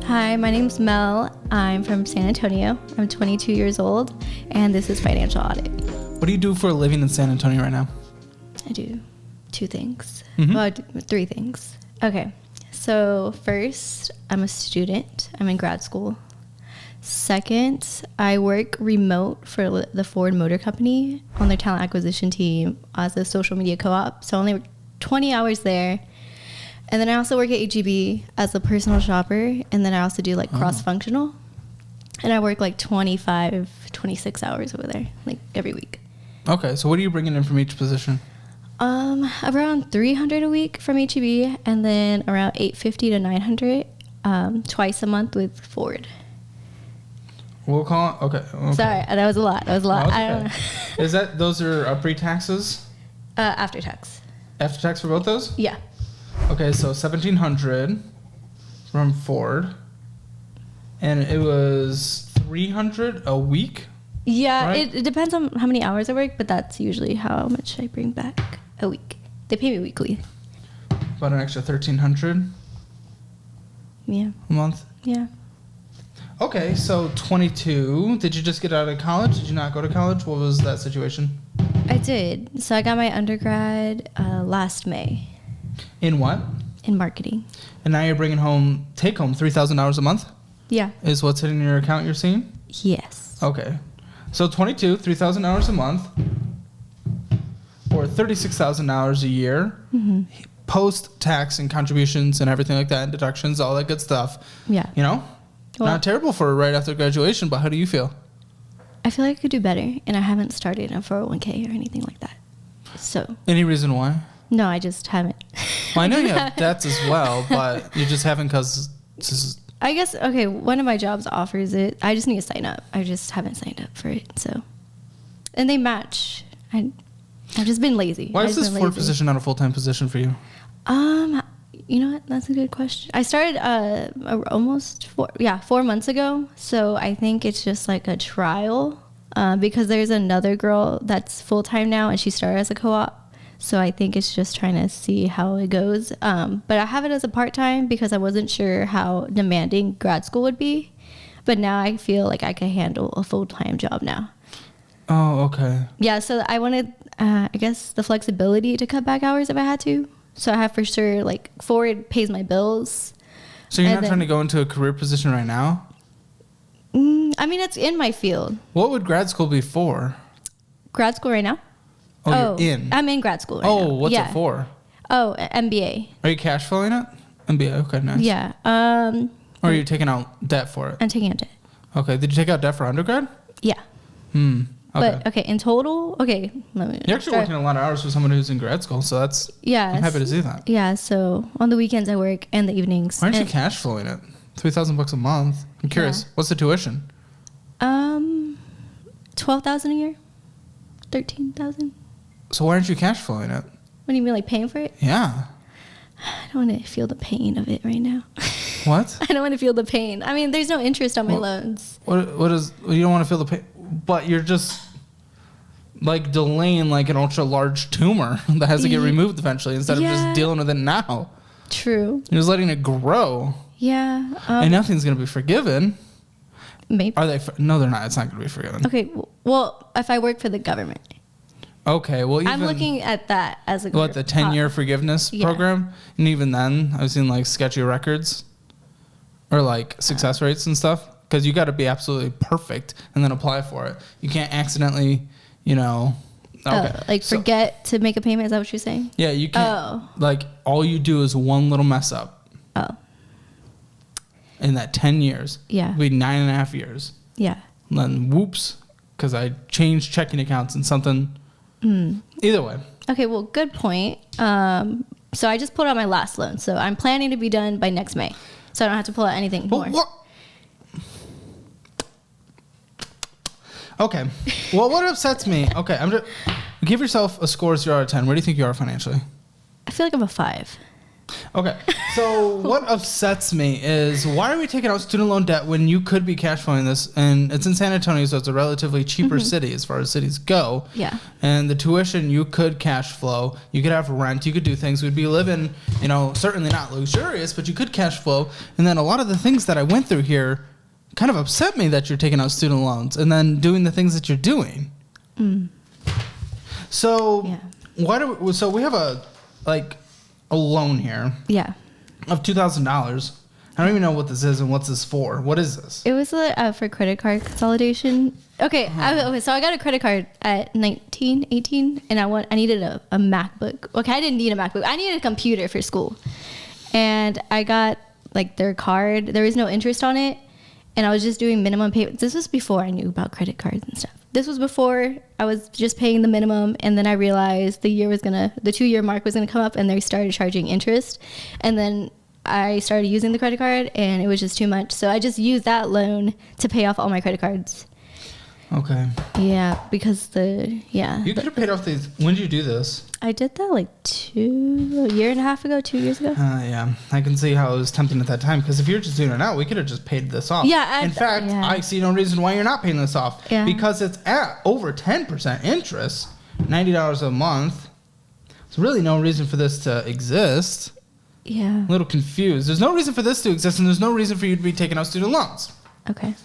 Hi, my name's Mel. I'm from San Antonio. I'm 22 years old, and this is Financial Audit. What do you do for a living in San Antonio right now? I do 2 things. Mm-hmm. Well, I do 3 things. Okay. So first, I'm a student. I'm in grad school. Second, I work remote for the Ford Motor Company on their talent acquisition team as a social media co-op. So I only work 20 hours there. And then I also work at HEB as a personal shopper. And then I also do like cross-functional. And I work like 25, 26 hours over there, like every week. Okay, so what are you bringing in from each position? Around 300 a week from HEB, and then around 850 to 900 twice a month with Ford. We'll call it, okay. Sorry, that was a lot. Oh, I don't know. Those are pre-taxes? After tax. After tax for both those? Yeah. Okay, so 1,700 from Ford, and it was 300 a week? Yeah, right? it depends on how many hours I work, but that's usually how much I bring back a week. They pay me weekly. About an extra 1,300 Yeah. a month? Yeah. Okay, so 22. Did you just get out of college? Did you not go to college? What was that situation? I did. So I got my undergrad last May. In what? In marketing. And now you're bringing home, take home $3,000 a month? Yeah. Is what's hitting your account you're seeing? Yes. Okay. So 22, $3,000 a month, or $36,000 a year, post-tax and contributions and everything like that, and deductions, all that good stuff. Yeah. You know? Well, not terrible for right after graduation, but how do you feel? I feel like I could do better, and I haven't started a 401k or anything like that. So. Any reason why? No, I just haven't. Well, I know you have debts as well, but you just haven't because this is... I guess, okay, one of my jobs offers it. I just need to sign up. I just haven't signed up for it, so. And they match. I've just been lazy. Why is this Ford position not a full-time position for you? You know what? That's a good question. I started almost 4 months ago, so I think it's just like a trial because there's another girl that's full-time now, and she started as a co-op. So I think it's just trying to see how it goes. But I have it as a part-time because I wasn't sure how demanding grad school would be. But now I feel like I can handle a full-time job now. Oh, okay. Yeah, so I wanted, I guess, the flexibility to cut back hours if I had to. So I have for sure, like, Ford pays my bills. So you're not trying to go into a career position right now? I mean, it's in my field. What would grad school be for? Grad school right now? Oh, you're in. I'm in grad school right now. What's it for? Oh, MBA. Are you cash flowing it? MBA, okay, nice. Yeah. Or are you taking out debt for it? I'm taking out debt. Okay, did you take out debt for undergrad? Yeah. Okay. But, okay, in total, okay. You're actually working a lot of hours for someone who's in grad school, so that's... Yeah. I'm happy to see that. Yeah, so on the weekends I work and the evenings. Why aren't you cash flowing it? $3,000 a month. I'm curious. Yeah. What's the tuition? $12,000 a year. $13,000. So why aren't you cash flowing it? What do you mean, like paying for it? Yeah. I don't want to feel the pain of it right now. What? I don't want to feel the pain. I mean, there's no interest on my loans. What is... You don't want to feel the pain, but you're just... like delaying like an ultra large tumor that has to get removed eventually instead of just dealing with it now. True. You're just letting it grow. Yeah. And nothing's going to be forgiven. Maybe. Are they? No, they're not. It's not going to be forgiven. Okay. Well, if I work for the government. Okay. Well, I'm looking at that as a... What, the 10-year forgiveness program? And even then, I've seen like sketchy records or like success rates and stuff because you got to be absolutely perfect and then apply for it. You can't accidentally... You know, okay. Forget to make a payment. Is that what you're saying? Yeah, you can't. Like, all you do is one little mess up. Oh. In that 10 years. Yeah. It'll be 9.5 years. Yeah. And then, whoops, because I changed checking accounts and something. Either way. Okay, well, good point. So I just pulled out my last loan. So I'm planning to be done by next May. So I don't have to pull out anything more. What? Okay. Well, what upsets me? Okay, I'm just give yourself a score 0 out of 10. Where do you think you are financially? I feel like I'm a 5. Okay, so what upsets me is why are we taking out student loan debt when you could be cash flowing this? And it's in San Antonio, so it's a relatively cheaper city as far as cities go. Yeah. And the tuition you could cash flow. You could have rent. You could do things. We'd be living, certainly not luxurious, but you could cash flow. And then a lot of the things that I went through here kind of upset me that you're taking out student loans and then doing the things that you're doing. So so we have a loan here. Yeah. Of $2,000. I don't even know what this is and what's this for. What is this? It was for credit card consolidation. Okay, so I got a credit card at 19, 18, and I needed a MacBook. Okay, I didn't need a MacBook. I needed a computer for school. And I got their card. There was no interest on it, and I was just doing minimum payments. This was before I knew about credit cards and stuff. This was before I was just paying the minimum, and then I realized the 2-year mark was gonna come up, and they started charging interest, and then I started using the credit card, and it was just too much. So I just used that loan to pay off all my credit cards. Okay. Yeah, because You could have paid off these. When did you do this? I did that a year and a half ago, 2 years ago. Yeah, I can see how it was tempting at that time, because if you're just doing it now, we could have just paid this off. Yeah. In fact, I see no reason why you're not paying this off. Yeah. Because it's at over 10% interest, $90 a month. There's really no reason for this to exist. Yeah. A little confused. There's no reason for this to exist, and there's no reason for you to be taking out student loans. Okay.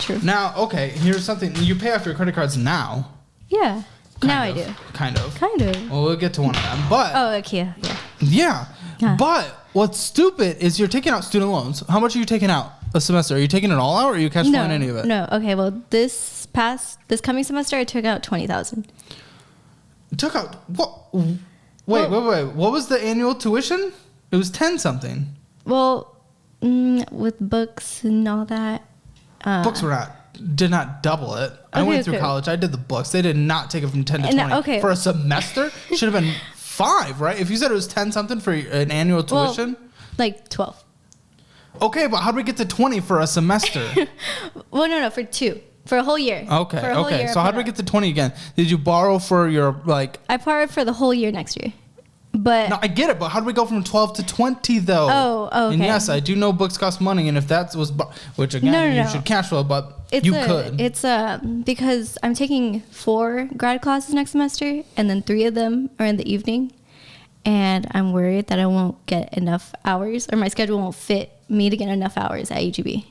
True. Now, okay, here's something. You pay off your credit cards now. Yeah. Now I do. Kind of. Kind of. Well, we'll get to one of them. But okay. Yeah. Yeah. But what's stupid is you're taking out student loans. How much are you taking out a semester? Are you taking it all out, or are you cash flowing any of it? No. Okay. Well, this coming semester, I took out $20,000. Took out what? Wait. What was the annual tuition? It was 10 something. Well, with books and all that. Books did not double it. I went through college. I did the books. They did not take it from 10 to 20. Okay. For a semester, should have been 5, right? If you said it was 10 something for an annual tuition. 12. Okay, but how do we get to 20 for a semester? Well, no, for 2. For a whole year. Okay. So how do we get to 20 again? Did you borrow for your I borrowed for the whole year next year. But no, I get it, but how do we go from 12 to 20 though? Oh, okay. And yes, I do know books cost money, and if that was, which again, you should cash flow, but you could. It's because I'm taking 4 grad classes next semester, and then 3 of them are in the evening, and I'm worried that I won't get enough hours, or my schedule won't fit me to get enough hours at AGB.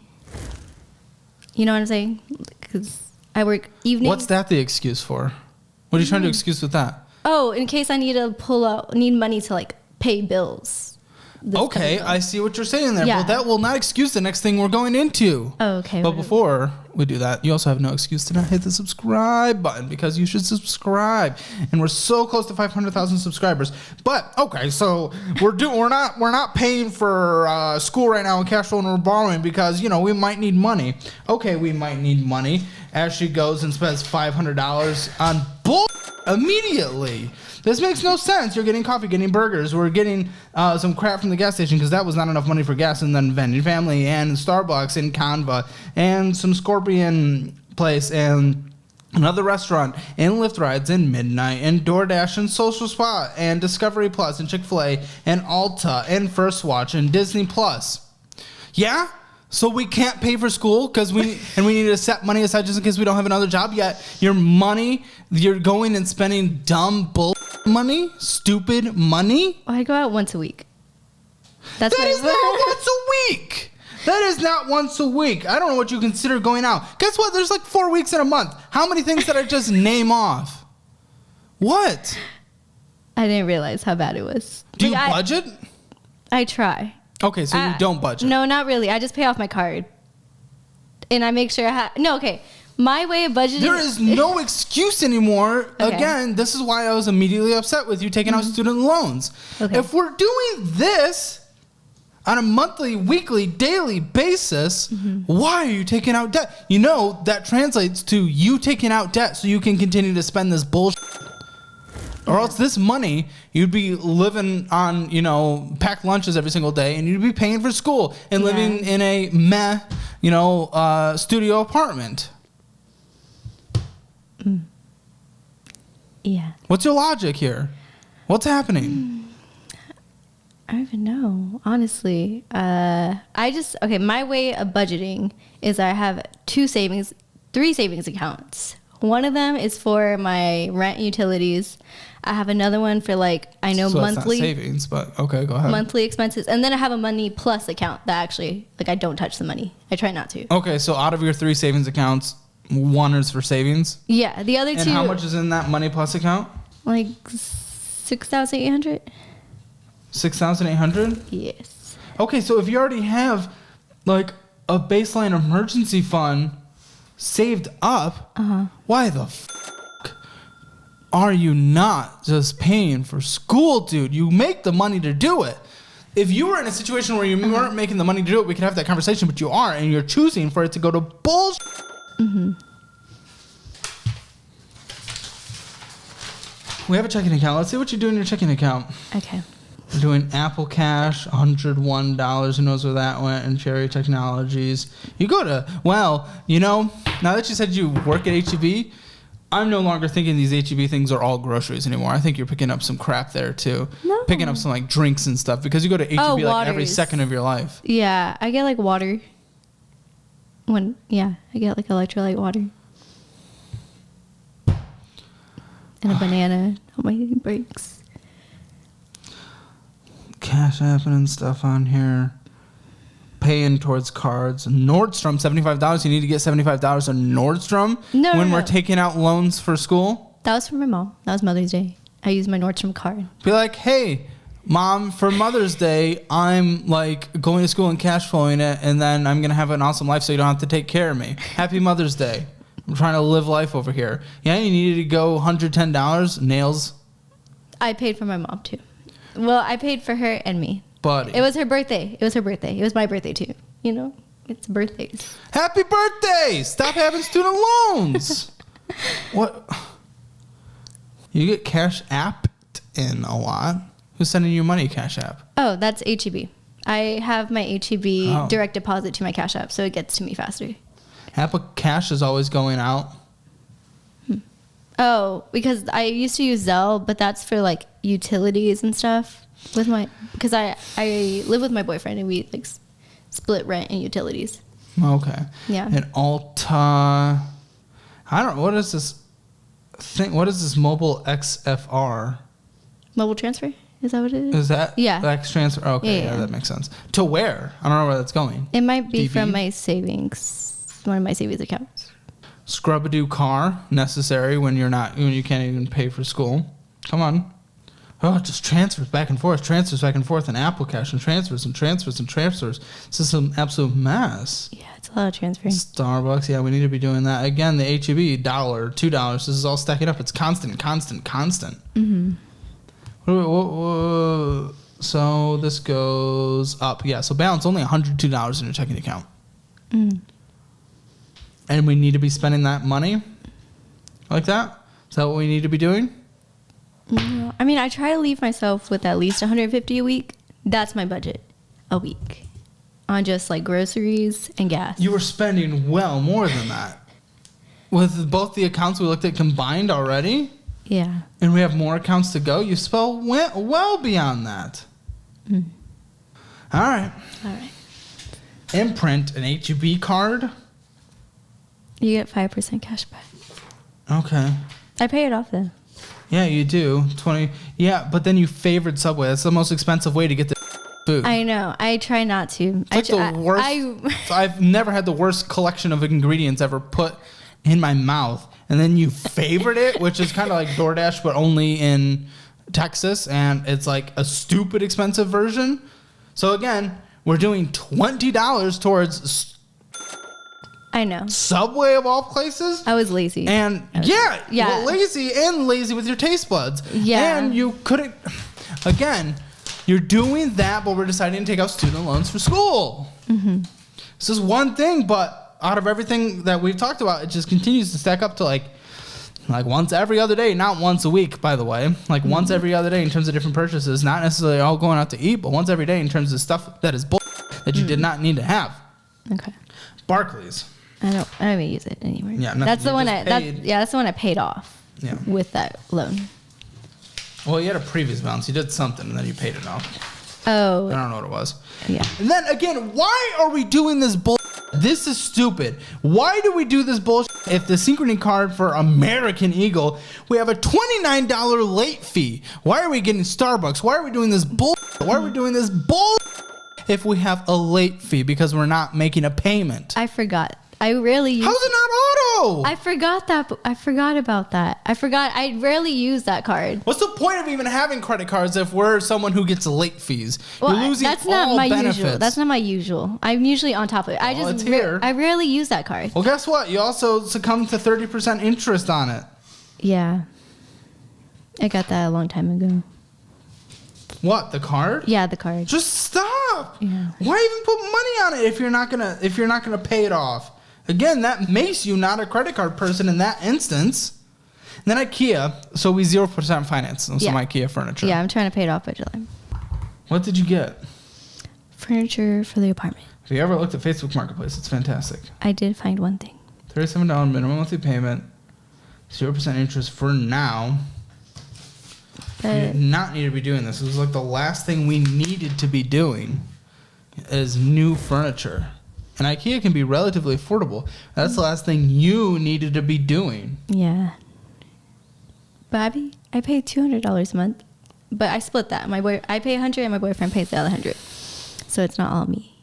You know what I'm saying? Because I work evenings. What's that the excuse for? What are you trying to excuse with that? Oh, in case I need money to pay bills. Okay, I see what you're saying there. Yeah. Well, that will not excuse the next thing we're going into. Oh, okay. But before we do that, you also have no excuse to not hit the subscribe button, because you should subscribe. And we're so close to 500,000 subscribers. But okay, so we're not paying for school right now in cash flow, and we're borrowing because we might need money. Okay, we might need money. Ashley goes and spends $500 on bull immediately. This makes no sense. You're getting coffee, getting burgers. We're getting some crap from the gas station because that was not enough money for gas. And then Vending Family and Starbucks and Canva and some Scorpion place and another restaurant and Lyft rides and Midnight and DoorDash and Social Spot and Discovery Plus and Chick-fil-A and Ulta and First Watch and Disney Plus. Yeah? So we can't pay for school because we need to set money aside just in case we don't have another job. Yet you're going and spending dumb money, stupid money. I go out once a week. That is not once a week. That is not once a week. I don't know what you consider going out. Guess what? There's 4 weeks in a month. How many things did I just name off? What? I didn't realize how bad it was. Do you budget? I try. Okay, so you don't budget. No, not really. I just pay off my card. And I make sure my way of budgeting. There is no excuse anymore. Okay. Again, this is why I was immediately upset with you taking out student loans. Okay. If we're doing this on a monthly, weekly, daily basis, why are you taking out debt? That translates to you taking out debt so you can continue to spend this bullshit. Or else this money, you'd be living on, packed lunches every single day, and you'd be paying for school and living in a studio apartment. Yeah. What's your logic here? What's happening? I don't even know, honestly. My way of budgeting is I have three savings accounts. One of them is for my rent and utilities. I have another one for monthly. That's not savings, but okay, go ahead. Monthly expenses. And then I have a money plus account that actually, I don't touch the money. I try not to. Okay, so out of your 3 savings accounts, one is for savings? Yeah, the other two. And how much is in that money plus account? Like $6,800. $6,800? Yes. Okay, so if you already have a baseline emergency fund saved up, why the are you not just paying for school, dude? You make the money to do it. If you were in a situation where you weren't making the money to do it, we could have that conversation, but you are, and you're choosing for it to go to bullshit. We have a checking account. Let's see what you do in your checking account. Okay. We're doing Apple Cash, $101. Who knows where that went? And Cherry Technologies. You go to, now that you said you work at H-E-B, I'm no longer thinking these H-E-B things are all groceries anymore. I think you're picking up some crap there too. No. Picking up some drinks and stuff because you go to H-E-B every second of your life. Yeah, I get water. I get electrolyte water. And a banana on my breaks. Cash App and stuff on here. Paying towards cards. Nordstrom, $75. You need to get $75 on Nordstrom when we're taking out loans for school. That was for my mom. That was Mother's Day. I used my Nordstrom card. Be like, hey, Mom, for Mother's Day, I'm going to school and cash flowing it, and then I'm going to have an awesome life so you don't have to take care of me. Happy Mother's Day. I'm trying to live life over here. Yeah, you needed to go $110. Nails. I paid for my mom, too. Well, I paid for her and me. Buddy. It was her birthday. It was my birthday, too. It's birthdays. Happy birthday! Stop having student loans. What? You get Cash Apped in a lot. Who's sending you money, Cash App? Oh, that's H-E-B. I have my H-E-B direct deposit to my Cash App, so it gets to me faster. Apple Cash is always going out. Oh, because I used to use Zelle, but that's for utilities and stuff. Because I live with my boyfriend and we split rent and utilities. Okay. Yeah. And Alta, I don't know, what is this thing? What is this mobile XFR? Mobile transfer? Is that what it is? Is that? Yeah. X transfer? Okay, yeah, that makes sense. To where? I don't know where that's going. It might be from my savings, one of my savings accounts. Scrub-a-doo car, necessary when you can't even pay for school. Come on. Oh, it just transfers back and forth, and Apple Cash, and transfers. This is an absolute mess. Yeah, it's a lot of transferring. Starbucks, yeah, we need to be doing that. Again, the H-E-B, $1, $2, this is all stacking up. It's constant. Mm-hmm. So this goes up. Yeah, so balance only $102 in your checking account. Mm. And we need to be spending that money like that? Is that what we need to be doing? No. I mean, I try to leave myself with at least $150 a week. That's my budget a week on just groceries and gas. You were spending well more than that. With both the accounts we looked at combined already? Yeah. And we have more accounts to go. You spell well beyond that. Mm. All right. Imprint an H-E-B card. You get 5% cash back. Okay. I pay it off though. Yeah, you do. 20. Yeah, but then you favored Subway. That's the most expensive way to get the food. I know. I try not to. It's the worst. I've never had the worst collection of ingredients ever put in my mouth. And then you favored it, which is kind of like DoorDash, but only in Texas. And it's a stupid expensive version. So again, we're doing $20 towards I know. Subway of all places. I was lazy. And well, lazy with your taste buds. Yeah. And you couldn't. Again, you're doing that, but we're deciding to take out student loans for school. Mm-hmm. This is one thing, but out of everything that we've talked about, it just continues to stack up to once every other day, not once a week, by the way. Once every other day in terms of different purchases, not necessarily all going out to eat, but once every day in terms of stuff that is that you did not need to have. Okay. Barclays. I don't even use it anymore. Yeah, that's the one that's the one I paid off. Yeah. With that loan. Well, you had a previous balance. You did something, and then you paid it off. Oh. I don't know what it was. Yeah. And then again, why are we doing this bull? This is stupid. Why do we do this bullshit? If the Synchrony card for American Eagle, we have a $29 late fee. Why are we getting Starbucks? Why are we doing this bull? Why are we doing this bull? If we have a late fee because we're not making a payment. I forgot. I rarely use. How's it not auto? I forgot that. I forgot about that. I rarely use that card. What's the point of even having credit cards if we're someone who gets late fees? Well, You're losing that's all not my benefits. usual. That's not my usual. I'm usually on top of it. Well, it's here. I rarely use that card. Well, guess what? You also succumb to 30% interest on it. Yeah. I got that a long time ago. What, the card? Yeah, the card. Just stop. Yeah. Why even put money on it if you're not gonna pay it off? Again, that makes you not a credit card person in that instance. And then IKEA, so we 0% finance on some IKEA furniture. Yeah, I'm trying to pay it off by July. What did you get? Furniture for the apartment. Have you ever looked at Facebook Marketplace? It's fantastic. I did find one thing. $37 minimum monthly payment, 0% interest for now. You did not need to be doing this. It was like the last thing we needed to be doing is new furniture. And IKEA can be relatively affordable. That's the last thing you needed to be doing. Yeah. Bobby, I pay $200 a month, but I split that. I pay $100 and my boyfriend pays the other $100. So it's not all me.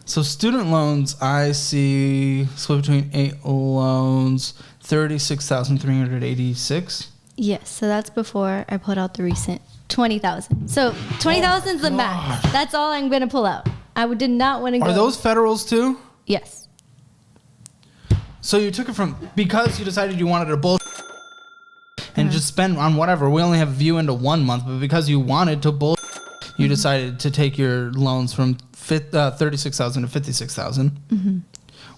So student loans, I see split between 8 loans, $36,386. Yes, so that's before I pulled out the recent $20,000. So $20,000 is the max. That's all I'm going to pull out. I did not want to go. Are those federals too? Yes. So you took it from, because you decided you wanted to bullshit and just spend on whatever. We only have a view into 1 month, but because you wanted to bullshit, you decided to take your loans from $36,000 to $56,000. Mm-hmm.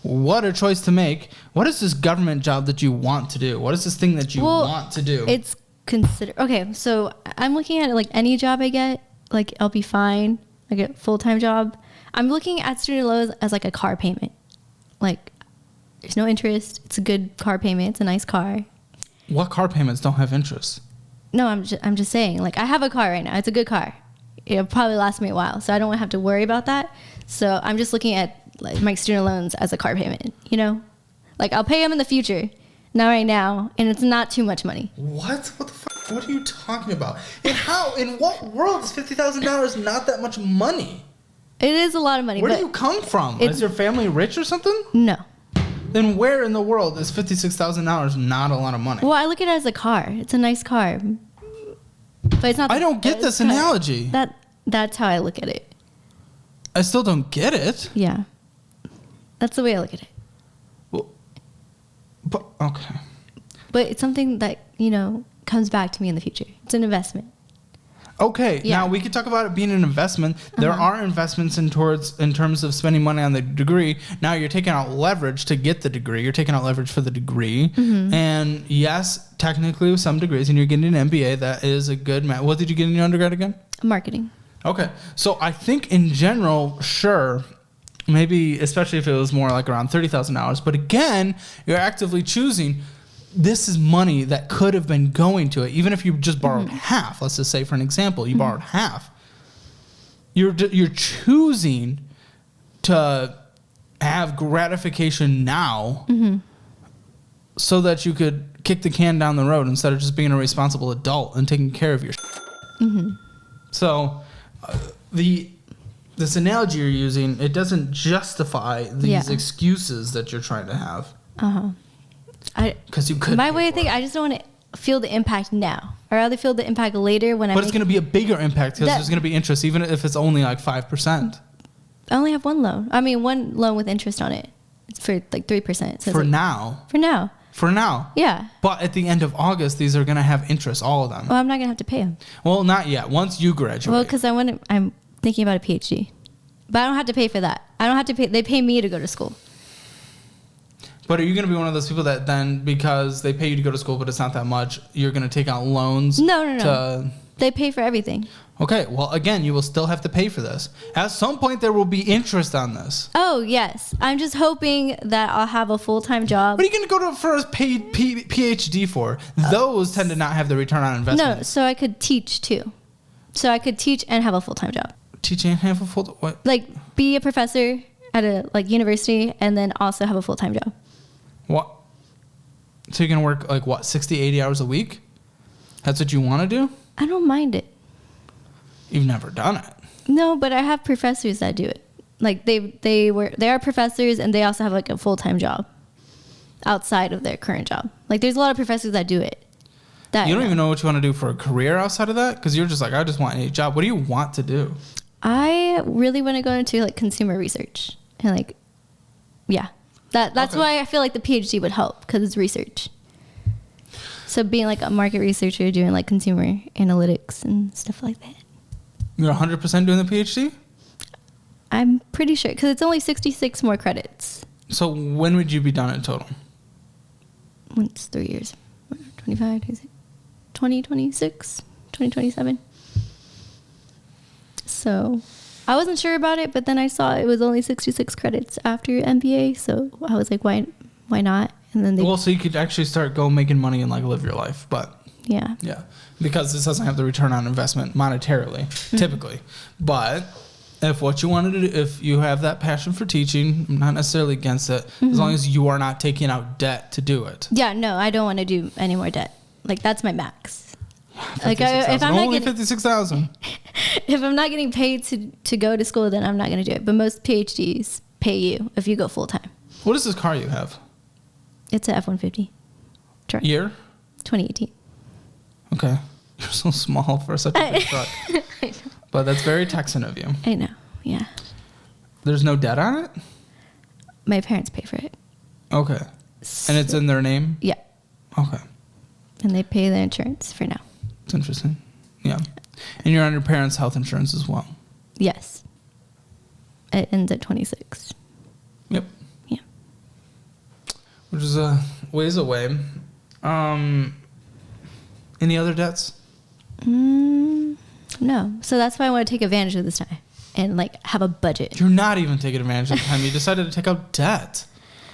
What a choice to make. What is this government job that you want to do? What is this thing that you want to do? It's okay, so I'm looking at it like any job I get, like I'll be fine. I get a full-time job. I'm looking at student loans as like a car payment. Like there's no interest. It's a good car payment. It's a nice car. What car payments don't have interest? No, I'm just saying, like I have a car right now. It's a good car. It'll probably last me a while, so I don't have to worry about that. So I'm just looking at like my student loans as a car payment, you know? Like I'll pay them in the future, not right now, and it's not too much money. What? What the fuck? What are you talking about? And how? In what world is $50,000 not that much money? It is a lot of money. Where do you come from? Is your family rich or something? No. Then where in the world is $56,000 not a lot of money? Well, I look at it as a car. It's a nice car. But it's not. I don't get this analogy. That's how I look at it. I still don't get it. Yeah. That's the way I look at it. Well, but okay. But it's something that, you know, comes back to me in the future. It's an investment. Okay, Yeah. now we could talk about it being an investment. There are investments in terms of spending money on the degree. Now you're taking out leverage to get the degree. You're taking out leverage for the degree. Mm-hmm. And yes, technically with some degrees, and you're getting an MBA, that is a good match. What did you get in your undergrad again? Marketing. Okay. So I think in general, sure, maybe especially if it was more like around $30,000. But again, you're actively choosing. This is money that could have been going to it, even if you just borrowed half. Let's just say, for an example, you borrowed half. You're choosing to have gratification now, so that you could kick the can down the road instead of just being a responsible adult and taking care of your. So, this analogy you're using, it doesn't justify these excuses that you're trying to have. Because you could. My way of thinking, I just don't want to feel the impact now. I'd rather feel the impact later when But it's going to be a bigger impact because there's going to be interest, even if it's only like 5%. I only have one loan. I mean, one loan with interest on it. It's for like 3%. So For like, now. For now. Yeah. But at the end of August, these are going to have interest, all of them. Well, I'm not going to have to pay them. Well, not yet. Once you graduate. Well, because I'm thinking about a PhD. But I don't have to pay for that. I don't have to pay. They pay me to go to school. But are you going to be one of those people that then, because they pay you to go to school, but it's not that much, you're going to take out loans? No. They pay for everything. Okay. Well, again, you will still have to pay for this. At some point, there will be interest on this. Oh, yes. I'm just hoping that I'll have a full-time job. What are you going to go to for a paid PhD for? Those tend to not have the return on investment. No, so I could teach too. So I could teach and have a full-time job. Teach and have a full what? Like be a professor at a like university and then also have a full-time job. What? So you're going to work like what, 60, 80 hours a week? That's what you want to do? I don't mind it. You've never done it. No, but I have professors that do it. Like they are professors and they also have like a full-time job outside of their current job. Like there's a lot of professors that do it. You don't even know what you want to do for a career outside of that? Because you're just like, I just want a job. What do you want to do? I really want to go into like consumer research and like, yeah, that's Okay. why I feel like the PhD would help because it's research. So being like a market researcher, doing like consumer analytics and stuff like that. You're 100% doing the PhD? I'm pretty sure because it's only 66 more credits. So when would you be done in total? It's 3 years. 25, 2026, 2027. So I wasn't sure about it, but then I saw it was only 66 credits after MBA. So I was like, why not? And then So you could actually start making money and like live your life, but yeah, because this doesn't have the return on investment monetarily, typically. But if what you wanted to do, if you have that passion for teaching, I'm not necessarily against it, as long as you are not taking out debt to do it. Yeah, no, I don't want to do any more debt. Like that's my max. Like if I'm only 56,000. If I'm not getting paid to go to school, then I'm not going to do it. But most PhDs pay you if you go full time. What is this car you have? It's a F-150 truck. Year? 2018. Okay. You're so small for such a big truck. I know. But that's very Texan of you. I know. Yeah. There's no debt on it? My parents pay for it. Okay. And it's in their name? Yeah. Okay. And they pay the insurance for now. It's interesting. Yeah. And you're on your parents' health insurance as well. Yes. It ends at 26. Yep. Yeah. Which is a ways away. Any other debts? No. So that's why I want to take advantage of this time and like have a budget. You're not even taking advantage of the time. You decided to take out debt.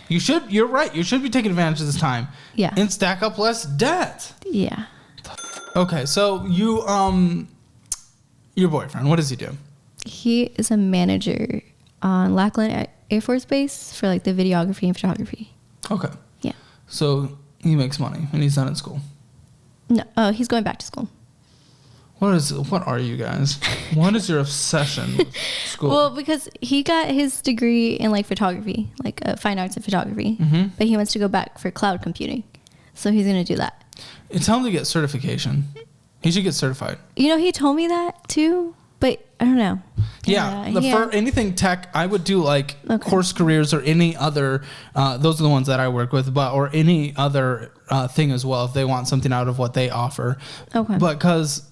You're right. You should be taking advantage of this time. Yeah. And stack up less debt. Yeah. Okay. So your boyfriend, what does he do? He is a manager on Lackland Air Force Base for like the videography and photography. Okay. Yeah. So he makes money and he's not in school. No. Oh, he's going back to school. What are you guys? What is your obsession with school? Well, because he got his degree in like photography, like fine arts and photography, but he wants to go back for cloud computing. So he's going to do that. Tell him to get certification. He should get certified. You know, he told me that too, but I don't know. Yeah. For anything tech, I would do like course careers or any other, those are the ones that I work with, or any other thing as well if they want something out of what they offer. Okay. But because,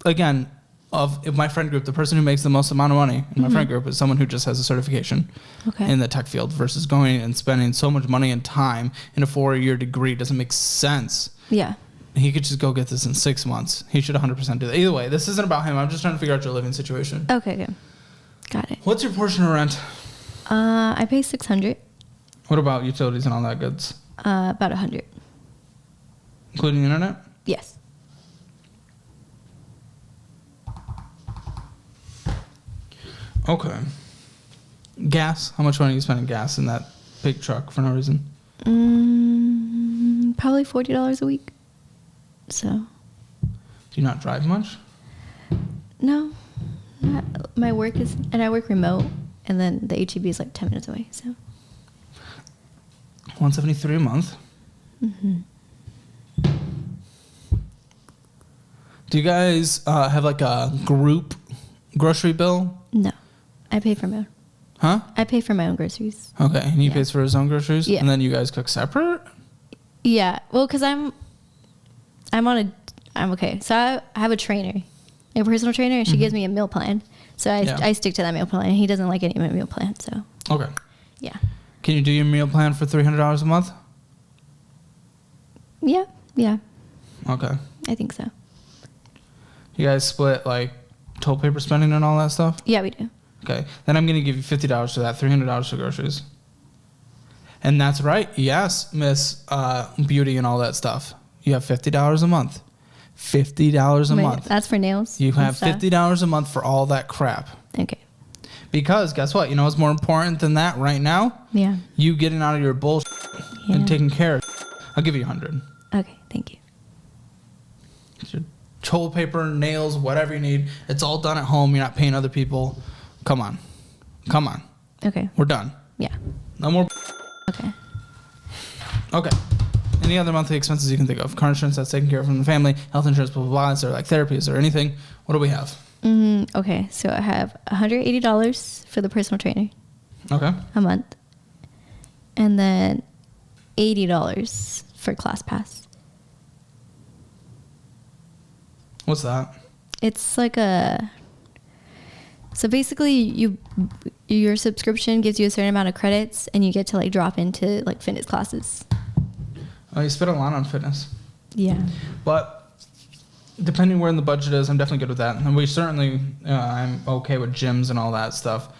again, of my friend group, the person who makes the most amount of money in my friend group is someone who just has a certification in the tech field versus going and spending so much money and time in a 4-year degree. Doesn't make sense. Yeah. He could just go get this in 6 months. He should 100% do that. Either way, this isn't about him. I'm just trying to figure out your living situation. Okay, good. Got it. What's your portion of rent? I pay $600. What about utilities and all that goods? About $100. Including the internet? Yes. Okay. Gas? How much money are you spending gas in that big truck for no reason? Probably $40 a week. So. Do you not drive much? No. My work is, and I work remote, and then the HEB is like 10 minutes away, so. $173 a month? Do you guys have like a group grocery bill? No. I pay for my own. Huh? I pay for my own groceries. Okay. And he pays for his own groceries? Yeah. And then you guys cook separate? Yeah. Well, because I'm okay. So I have a trainer, a personal trainer, and she gives me a meal plan. So I stick to that meal plan. He doesn't like any of my meal plan, so. Okay. Yeah. Can you do your meal plan for $300 a month? Yeah. Yeah. Okay. I think so. You guys split like toilet paper spending and all that stuff? Yeah, we do. Okay. Then I'm going to give you $50 for that, $300 for groceries. And that's right. Yes, Miss Beauty and all that stuff. You have $50 a month. $50 a month. That's for nails? You have $50 a month for all that crap. Okay. Because guess what? You know what's more important than that right now? Yeah. You getting out of your bullshit and taking care of it. I'll give you $100. Okay, thank you. Your toilet paper, nails, whatever you need. It's all done at home. You're not paying other people. Come on. Okay. We're done. Yeah. No more. Okay. Any other monthly expenses you can think of? Car insurance that's taken care of from the family, health insurance, blah, blah, blah. Is there like therapies or anything? What do we have? Okay, so I have $180 for the personal trainer. Okay. A month. And then $80 for class What's that? It's like so basically your subscription gives you a certain amount of credits and you get to like drop into like fitness classes. Oh, you spend a lot on fitness. Yeah. But depending where in the budget is, I'm definitely good with that. And we certainly, I'm okay with gyms and all that stuff.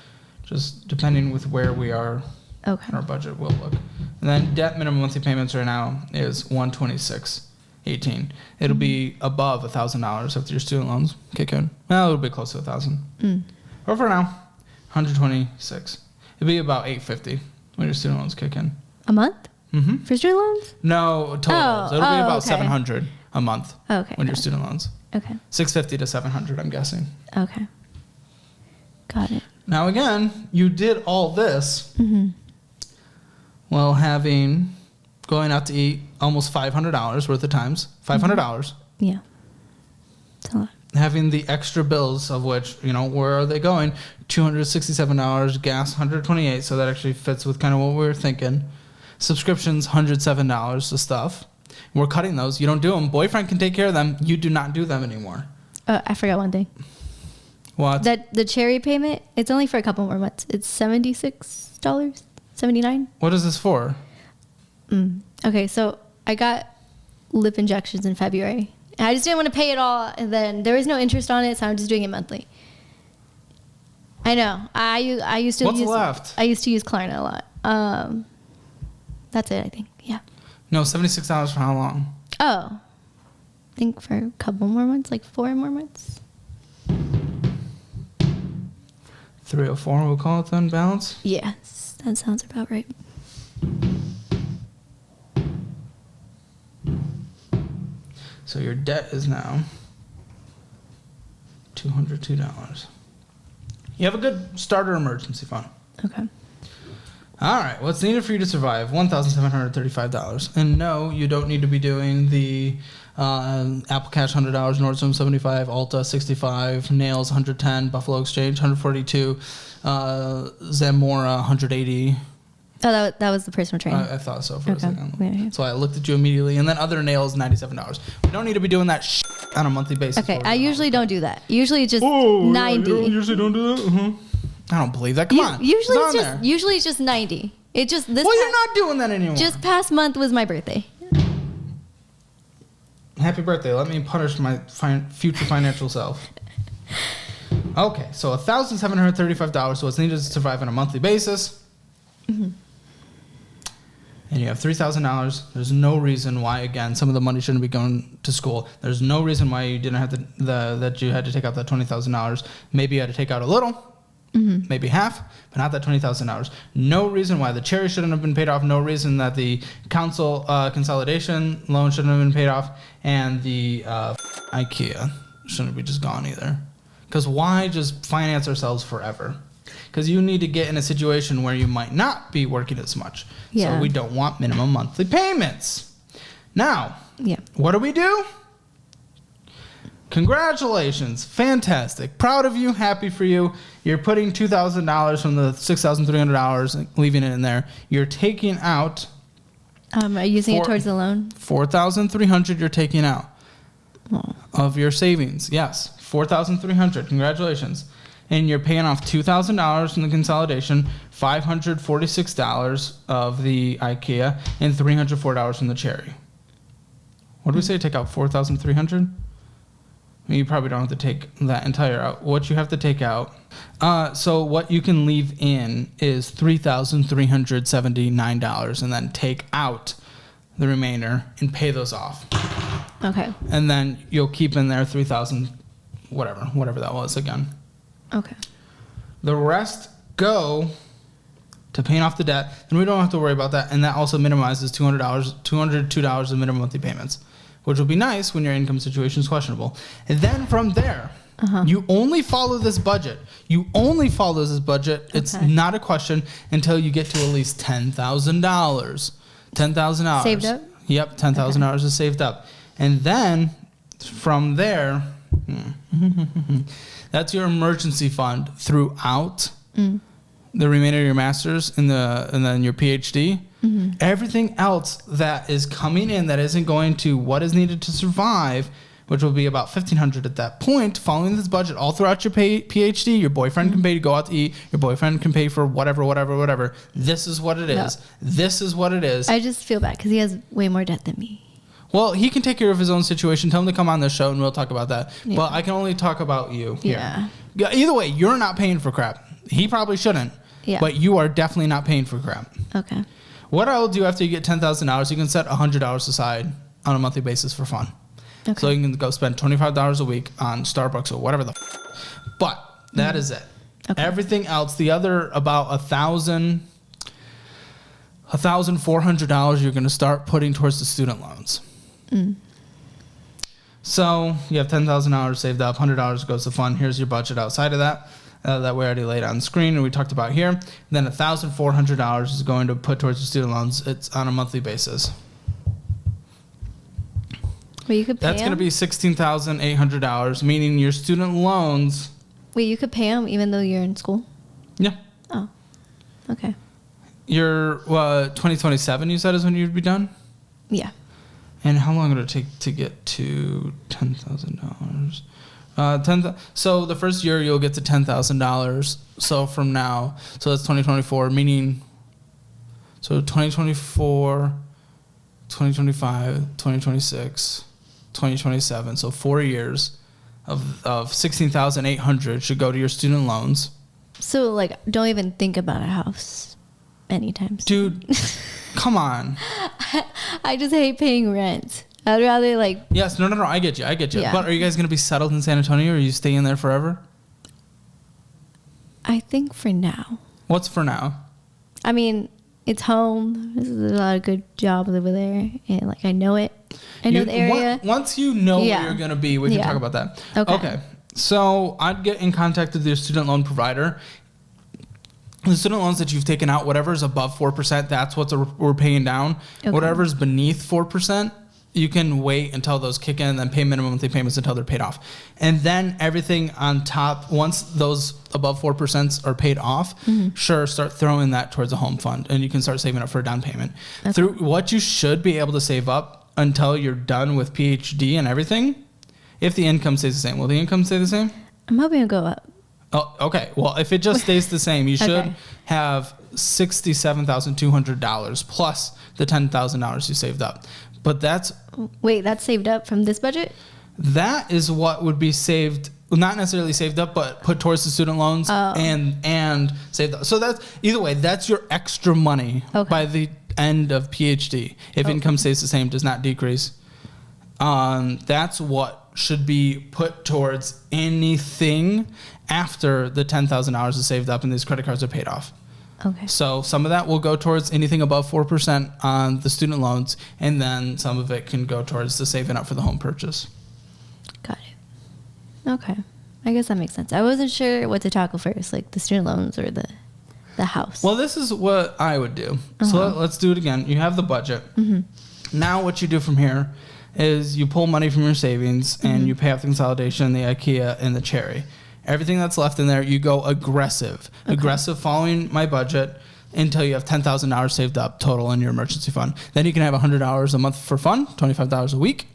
Just depending with where we are in our budget, we'll look. And then debt minimum monthly payments right now is $126.18. It'll be above $1,000 after your student loans kick in. Well, it'll be close to $1,000. But for now, $126. It'll be about $850 when your student loans kick in. A month? Mm-hmm. For student loans? No, total loans. It'll be about $700 a month. When your student loans. Okay. $650 to $700, I'm guessing. Okay. Got it. Now again, you did all this while going out to eat almost $500 worth of times. $500. Yeah. It's a lot. Having the extra bills of which, where are they going? $267, gas $128, so that actually fits with kind of what we were thinking. Subscriptions $107 to stuff. We're cutting those. You don't do them. Boyfriend can take care of them. You do not do them anymore. I forgot one thing. What? That the cherry payment, it's only for a couple more months. It's $76, $79. What is this for? Okay, so I got lip injections in February. And I just didn't want to pay it all, and then there was no interest on it, so I'm just doing it monthly. I know. I used to. What's left? I used to use Klarna a lot. That's it, I think. Yeah. No, $76 for how long? Oh, I think for a couple more months, like 4 more months. 304, we'll call it then, balance? Yes, that sounds about right. So your debt is now $202. You have a good starter emergency fund. Okay. All right. What's needed for you to survive? $1,735. And no, you don't need to be doing the Apple Cash $100, Nordstrom $75, Ulta $65, Nails $110, Buffalo Exchange $142, Zamora $180. Oh, that was the personal trainer. I thought so for a second. Yeah. So I looked at you immediately. And then other nails, $97. We don't need to be doing that on a monthly basis. Okay, I usually don't do that. Usually it's just 90. You usually don't do that? Mm-hmm. I don't believe that. Come on. Usually it's just 90. It just this. Well, you're not doing that anymore. Just past month was my birthday. Happy birthday. Let me punish my future financial self. Okay, so $1,735 is what's needed to survive on a monthly basis. And you have $3,000. There's no reason why, again, some of the money shouldn't be going to school. There's no reason why you didn't have that you had to take out that $20,000. Maybe you had to take out a little. Maybe half, but not that $20,000. No reason why the cherry shouldn't have been paid off. No reason that the consolidation loan shouldn't have been paid off, and the IKEA shouldn't be just gone either. Because why just finance ourselves forever? Because you need to get in a situation where you might not be working as much. Yeah. So we don't want minimum monthly payments. Now, what do? Congratulations. Fantastic. Proud of you. Happy for you. You're putting $2,000 from the $6,300 and leaving it in there. You're taking out... Are you using it towards the loan? $4,300 you're taking out of your savings. Yes. $4,300. Congratulations. And you're paying off $2,000 from the consolidation, $546 of the IKEA, and $304 from the cherry. What do we say? Take out $4,300? You probably don't have to take that entire out. What you have to take out. So what you can leave in is $3,379 and then take out the remainder and pay those off. Okay. And then you'll keep in there $3,000, whatever that was again. Okay. The rest go to paying off the debt, and we don't have to worry about that. And that also minimizes $202 of minimum monthly payments, which will be nice when your income situation is questionable. And then from there, you only follow this budget. It's not a question until you get to at least $10,000. $10,000. Saved up? Yep, $10,000 is saved up. And then from there, that's your emergency fund throughout the remainder of your master's and then your PhD. Everything else that is coming in that isn't going to what is needed to survive, which will be about $1,500 at that point, following this budget all throughout your PhD. Your boyfriend can pay to go out to eat. Your boyfriend can pay for whatever. This is what it is. This is what it is. I just feel bad because he has way more debt than me. Well, he can take care of his own situation. Tell him to come on the show and we'll talk about that. Yeah. But I can only talk about you here. Yeah. Either way, you're not paying for crap. He probably shouldn't. Yeah. But you are definitely not paying for crap. Okay. What I'll do after you get $10,000, you can set $100 aside on a monthly basis for fun. Okay. So you can go spend $25 a week on Starbucks or whatever but that is it. Okay. Everything else, the other about $1,400 you're going to start putting towards the student loans. So you have $10,000 saved up, $100 goes to fund. Here's your budget outside of that. That we already laid on the screen and we talked about here. And then $1,400 is going to put towards the student loans. It's on a monthly basis. Well, you could pay That's going to be $16,800, meaning your student loans. Wait, you could pay them even though you're in school? Yeah. Oh, okay. Your 2027, you said, is when you'd be done? Yeah. And how long would it take to get to $10,000? So the first year you'll get to $10,000. So from now, so that's 2024, meaning, so 2024, 2025, 2026, 2027. So 4 years of 16,800 should go to your student loans. So like, don't even think about a house anytime soon. Dude, come on. I just hate paying rent. I'd rather like... Yes, no, I get you. Yeah. But are you guys going to be settled in San Antonio or are you staying there forever? I think for now. What's for now? I mean, it's home. There's a lot of good jobs over there. And like, I know it. I know the area. Once you know where you're going to be, we can talk about that. Okay. So I'd get in contact with your student loan provider. The student loans that you've taken out, whatever is above 4%, that's what we're paying down. Okay. Whatever's beneath 4%, you can wait until those kick in and then pay minimum monthly payments until they're paid off. And then everything on top, once those above 4% are paid off, sure, start throwing that towards a home fund and you can start saving up for a down payment. Okay. Through what you should be able to save up until you're done with PhD and everything, if the income stays the same. Will the income stay the same? I'm hoping it'll go up. Oh, okay. Well, if it just stays the same, you should have $67,200 plus the $10,000 you saved up. But that's... Wait, that's saved up from this budget? That is what would be saved, well, not necessarily saved up, but put towards the student loans and saved up. So that's, either way, that's your extra money by the end of PhD. If income stays the same, does not decrease. That's what should be put towards anything after the $10,000 is saved up and these credit cards are paid off. Okay. So some of that will go towards anything above 4% on the student loans, and then some of it can go towards the saving up for the home purchase. Got it. Okay. I guess that makes sense. I wasn't sure what to tackle first, like the student loans or the house. Well, this is what I would do. So let's do it again. You have the budget. Now what you do from here is you pull money from your savings and you pay off the consolidation, the IKEA, and the Cherry. Everything that's left in there, you go aggressive. Okay. Aggressive following my budget until you have $10,000 saved up total in your emergency fund. Then you can have $100 a month for fun, $25 a week.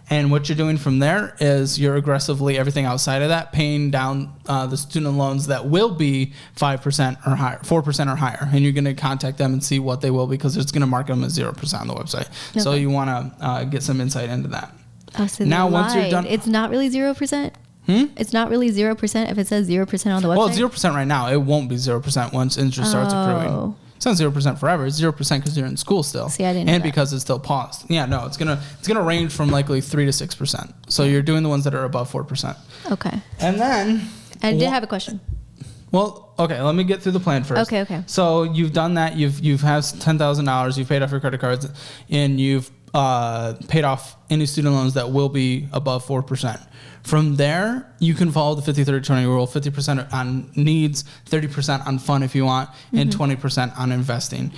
And what you're doing from there is you're aggressively, everything outside of that, paying down the student loans that will be 5% or higher, 4% or higher. And you're going to contact them and see what they will, because it's going to mark them as 0% on the website. Okay. So you want to get some insight into that. Oh, so now once you're done, it's not really 0%? It's not really 0% if it says 0% on the website? Well, it's 0% right now. It won't be 0% once interest starts accruing. It's not 0% forever. It's 0% because you're in school still. See, I didn't know and that. because it's still paused. Yeah, no, it's gonna range from likely 3 to 6%. So you're doing the ones that are above 4%. Okay. And then I did have a question. Well, okay, let me get through the plan first. Okay. So you've done that. You've had $10,000. You've paid off your credit cards, and you've paid off any student loans that will be above 4%. From there, you can follow the 50-30-20 rule: 50% on needs, 30% on fun if you want, and 20% on investing.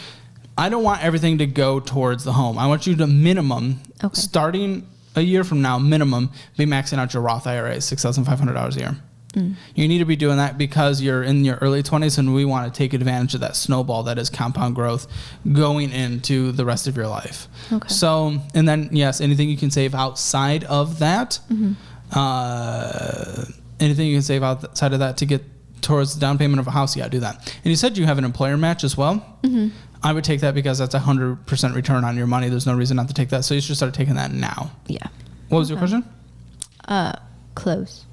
I don't want everything to go towards the home. I want you to minimum, starting a year from now, minimum, be maxing out your Roth IRA, $6,500 a year. You need to be doing that because you're in your early 20s, and we want to take advantage of that snowball that is compound growth going into the rest of your life. Okay. So, and then, yes, anything you can save outside of that, anything you can save outside of that to get towards the down payment of a house, yeah, do that. And you said you have an employer match as well. I would take that because that's 100% return on your money. There's no reason not to take that. So you should start taking that now. Yeah. What was your question? Clothes.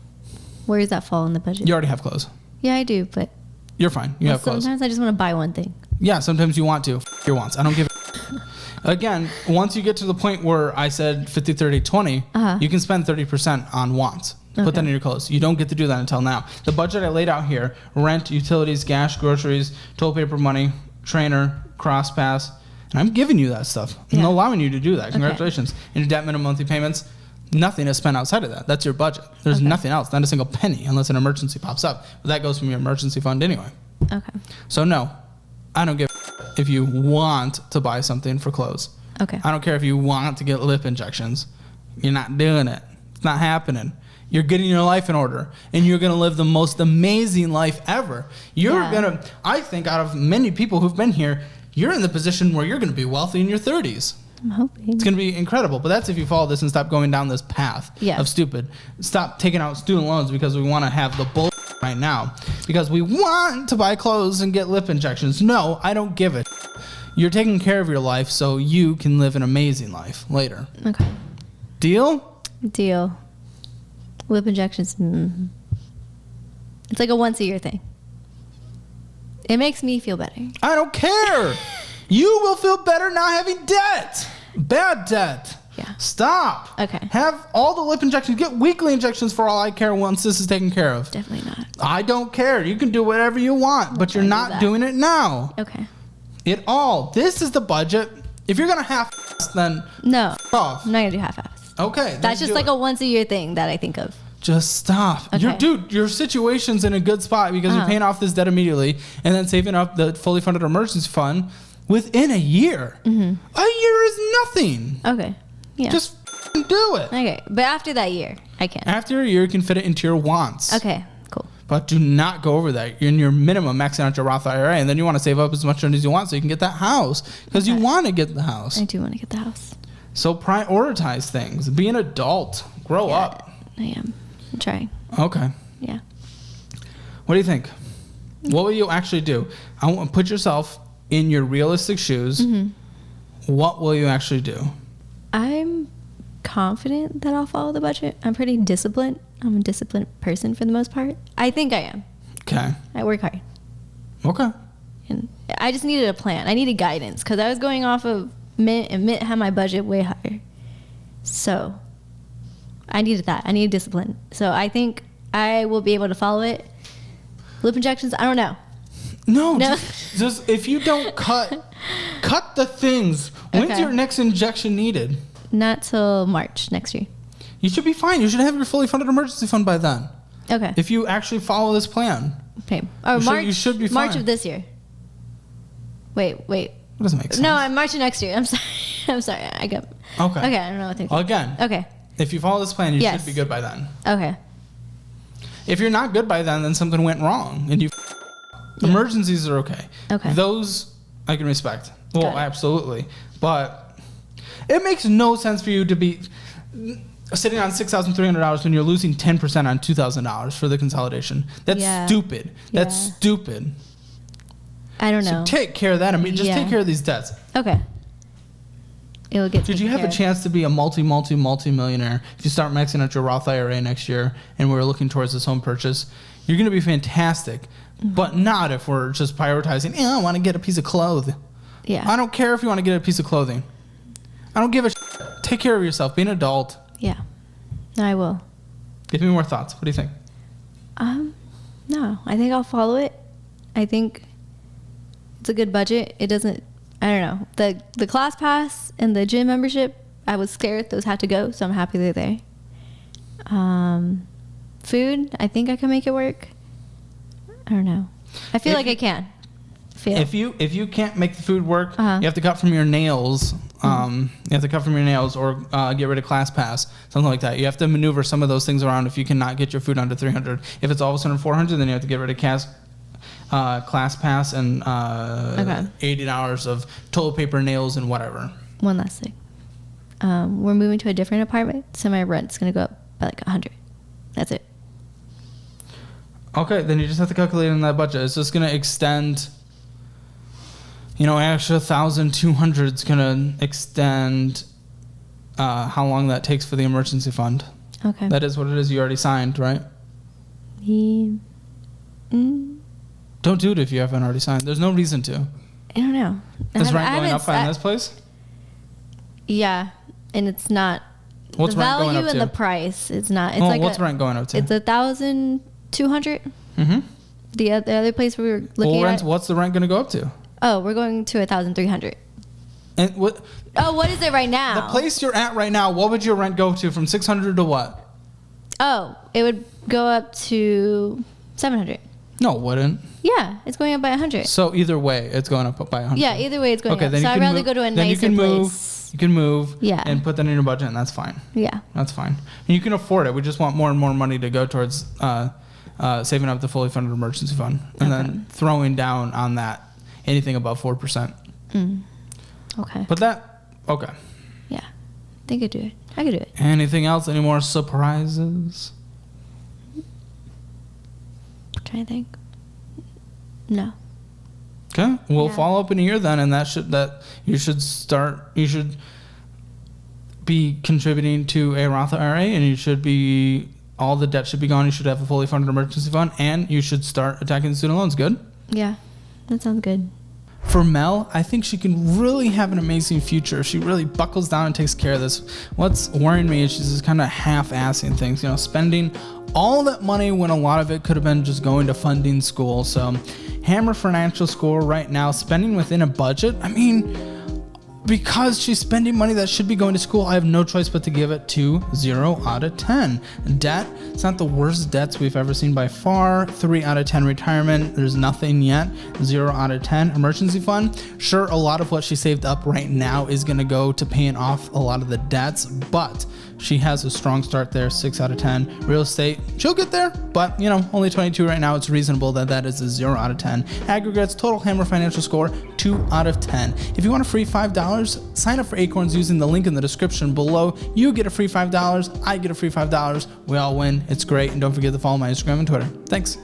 Where does that fall in the budget? You already have clothes. Yeah, I do, but you're fine. You have clothes. Sometimes I just want to buy one thing. Yeah, sometimes you want to. Your wants. I don't give a Again, once you get to the point where I said 50-30-20, you can spend 30% on wants. Put that in your clothes. You don't get to do that until now. The budget I laid out here: rent, utilities, gas, groceries, toilet paper money, trainer, cross pass. And I'm giving you that stuff. I'm allowing you to do that. Congratulations. And your debt minimum monthly payments, nothing is spent outside of that. That's your budget. There's nothing else, not a single penny, unless an emergency pops up. But that goes from your emergency fund anyway. Okay. So no, I don't give a if you want to buy something for clothes. Okay. I don't care if you want to get lip injections. You're not doing it. It's not happening. You're getting your life in order, and you're going to live the most amazing life ever. You're going to, I think, out of many people who've been here, you're in the position where you're going to be wealthy in your 30s. I'm hoping. It's going to be incredible. But that's if you follow this and stop going down this path of stupid. Stop taking out student loans because we want to have the bull right now. Because we want to buy clothes and get lip injections. No, I don't give it. You're taking care of your life so you can live an amazing life later. Okay. Deal? Deal. Lip injections. It's like a once-a-year thing. It makes me feel better. I don't care. You will feel better not having debt. Bad debt. Yeah. Stop. Okay. Have all the lip injections. Get weekly injections for all I care once this is taken care of. Definitely not. I don't care. You can do whatever you want, but you're not doing it now. Okay. This is the budget. If you're going to half, then no. Off. I'm not going to do half-ass. Okay. That's just like a once-a-year thing that I think of. Just stop. Okay. Your situation's in a good spot because you're paying off this debt immediately and then saving up the fully funded emergency fund within a year. A year is nothing. Okay. Yeah. Just do it. Okay. But after that year, I can. After a year, you can fit it into your wants. Okay. Cool. But do not go over that. You're in your minimum maxing out your Roth IRA, and then you want to save up as much money as you want so you can get that house because you want to get the house. I do want to get the house. So prioritize things. Be an adult. Grow up. I am. I'm trying. Okay. Yeah. What do you think? What will you actually do? I want to put yourself in your realistic shoes. What will you actually do? I'm confident that I'll follow the budget. I'm pretty disciplined. I'm a disciplined person for the most part. I think I am. Okay. I work hard. Okay. And I just needed a plan. I needed guidance because I was going off of Mint, and Mint had my budget way higher. So I needed that. I needed discipline. So I think I will be able to follow it. Lip injections, I don't know. No. Just if you don't cut the things. When's your next injection needed? Not till March next year. You should be fine. You should have your fully funded emergency fund by then. Okay. If you actually follow this plan. Okay. Or you should be fine. March of this year. Wait. That doesn't make sense. No, I'm March of next year. I'm sorry. I got. Okay. Okay, I don't know what to think. Again. Okay. If you follow this plan, you should be good by then. Okay. If you're not good by then something went wrong and you. Emergencies are okay. Okay. Those I can respect. Well, absolutely. But it makes no sense for you to be sitting on $6,300 when you're losing 10% on $2,000 for the consolidation. That's stupid. That's stupid. I don't know. So take care of that. I mean, just take care of these debts. Okay. It'll get. Did you have a chance to be a multi-millionaire if you start maxing out your Roth IRA next year and we're looking towards this home purchase? you're going to be fantastic. But not if we're just prioritizing, I want to get a piece of clothing. Yeah. I don't care if you want to get a piece of clothing. I don't give a shit. Take care of yourself. Be an adult. Yeah. No, I will. Give me more thoughts. What do you think? No, I think I'll follow it. I think it's a good budget. It doesn't, I don't know. The class pass and the gym membership, I was scared those had to go, so I'm happy they're there. Food, I think I can make it work. I don't know. I feel like I can. If you can't make the food work, you have to cut from your nails. You have to cut from your nails or get rid of class pass, something like that. You have to maneuver some of those things around if you cannot get your food under 300. If it's all of a sudden 400, then you have to get rid of class pass and $80 of toilet paper, nails, and whatever. One last thing. We're moving to a different apartment, so my rent's going to go up by like 100. That's it. Okay, then you just have to calculate in that budget. It's just going to extend, an extra 1,200 is going to extend how long that takes for the emergency fund. Okay. That is what it is. You already signed, right? Don't do it if you haven't already signed. There's no reason to. I don't know. Is rent going up in this place? Yeah, and it's not. What's the rent going up value and to? the price. It's not. It's what's rent going up to? It's 1,200. Mm-hmm. The other place we were looking at. What's the rent going to go up to? Oh, we're going to 1,300. And what? Oh, what is it right now? The place you're at right now. What would your rent go to from 600 to what? Oh, it would go up to 700. No, it wouldn't. Yeah, it's going up by 100. So either way, it's going up by 100. Yeah, either way, it's going up. Then so I'd rather go to a nicer place. You can move. Yeah. And put that in your budget, and that's fine. Yeah. That's fine. And you can afford it. We just want more and more money to go towards saving up the fully funded emergency fund, and then throwing down on that anything above 4%. Okay. But okay. Yeah, I think I could do it. I could do it. Anything else? Any more surprises? I'm trying to think. No. Okay, we'll follow up in a year then, and you should be contributing to a Roth IRA, and all the debt should be gone. You should have a fully funded emergency fund, and you should start attacking the student loans. Good? Yeah, that sounds good. For Mel, I think she can really have an amazing future if she really buckles down and takes care of this. What's worrying me is she's just kind of half-assing things, spending all that money when a lot of it could have been just going to funding school. So Hammer Financial Score right now, spending within a budget. I mean, because she's spending money that should be going to school, I have no choice but to give it 0 out of 10. Debt, it's not the worst debts we've ever seen by far. 3 out of 10 retirement, there's nothing yet. 0 out of 10 emergency fund. Sure, a lot of what she saved up right now is going to go to paying off a lot of the debts, but she has a strong start there. 6 out of 10. Real estate, she'll get there, but only 22 right now. It's reasonable that is a 0 out of 10. Aggregates, total Hammer Financial Score, 2 out of 10. If you want a free $5, sign up for Acorns using the link in the description below. You get a free $5. I get a free $5. We all win. It's great. And don't forget to follow my Instagram and Twitter. Thanks.